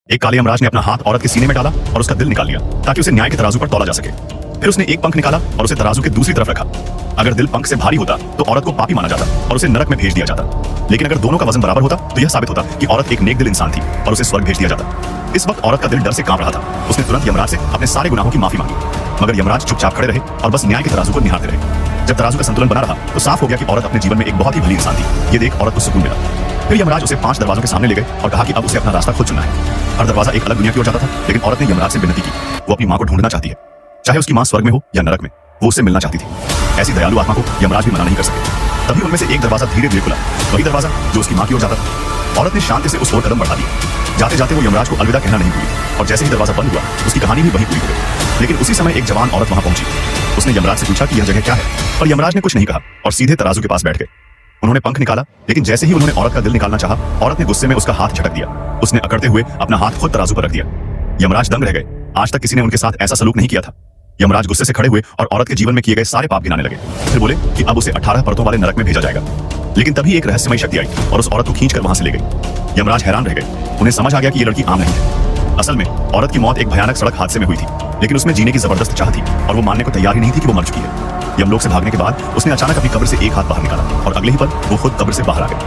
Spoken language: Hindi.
एक काले यमराज ने अपना हाथ औरत के सीने में डाला और उसका दिल निकाल लिया ताकि उसे न्याय के तराजू पर तौला जा सके। फिर उसने एक पंख निकाला और उसे तराजू के दूसरी तरफ रखा। अगर दिल पंख से भारी होता तो औरत को पापी माना जाता और उसे नरक में भेज दिया जाता, लेकिन अगर दोनों का वजन बराबर होता तो यह साबित होता कि औरत एक नेक दिल इंसान थी और उसे स्वर्ग भेज दिया जाता। इस वक्त औरत का दिल डर से कांप रहा था। उसने तुरंत यमराज से अपने सारे गुनाहों की माफी मांगी, मगर यमराज चुपचाप खड़े रहे और बस न्याय के तराजू को निहारते रहे। जब तराजू का संतुलन बना रहा तो साफ हो गया कि औरत अपने जीवन में एक बहुत ही भली इंसान थी। ये देख औरत को सुकून मिला। फिर यमराज उसे 5 दरवाजों के सामने ले गए और कहा कि अब उसे अपना रास्ता खुद चुनना है। हर दरवाजा एक अलग दुनिया की ओर जाता था, लेकिन औरत ने यमराज से विनती की। वो अपनी माँ को ढूंढना चाहती है, चाहे उसकी माँ स्वर्ग में हो या नरक में, वो उससे मिलना चाहती थी। ऐसी दयालु आत्मा को यमराज भी मना नहीं कर सके। तभी उनमें से एक दरवाजा धीरे धीरे खुला, वही दरवाजा जो उसकी माँ की ओर जाता था। औरत ने शांति से उस ओर कदम बढ़ा दिया। जाते जाते वो यमराज को अलविदा कहना नहीं भूली और जैसे ही दरवाजा बंद हुआ उसकी कहानी भी वही पूरी हो गई। लेकिन उसी समय एक जवान औरत वहां पहुंची। उसने यमराज से पूछा कि यह जगह क्या है, पर यमराज ने कुछ नहीं कहा और सीधे तराजू के पास बैठ गए। उन्होंने पंख निकाला, लेकिन जैसे ही उन्होंने औरत का दिल निकालना चाहा, औरत ने गुस्से में उसका हाथ झटक दिया। उसने अकड़ते हुए अपना हाथ खुद तराजू पर रख दिया। यमराज दंग रह गए। आज तक किसी ने उनके साथ ऐसा सलूक नहीं किया था। यमराज गुस्से से खड़े हुए और औरत के जीवन में किए गए सारे पाप गिनाने लगे। फिर बोले कि अब उसे 18 परतों वाले नरक में भेजा जाएगा। लेकिन तभी एक रहस्यमयी शक्ति आई और उस औरत को खींचकर वहां से ले गई। यमराज हैरान रह गए। उन्हें समझ आ गया कि ये लड़की आम नहीं है। असल में औरत की मौत एक भयानक सड़क हादसे में हुई थी, लेकिन उसमें जीने की जबरदस्त चाह थी और वो मानने को तैयार ही नहीं थी कि वो मर चुकी है। यमलोक से भागने के बाद उसने अचानक अपनी कब्र से एक हाथ बाहर निकाला और अगले ही पल वो खुद कब्र से बाहर आ गई।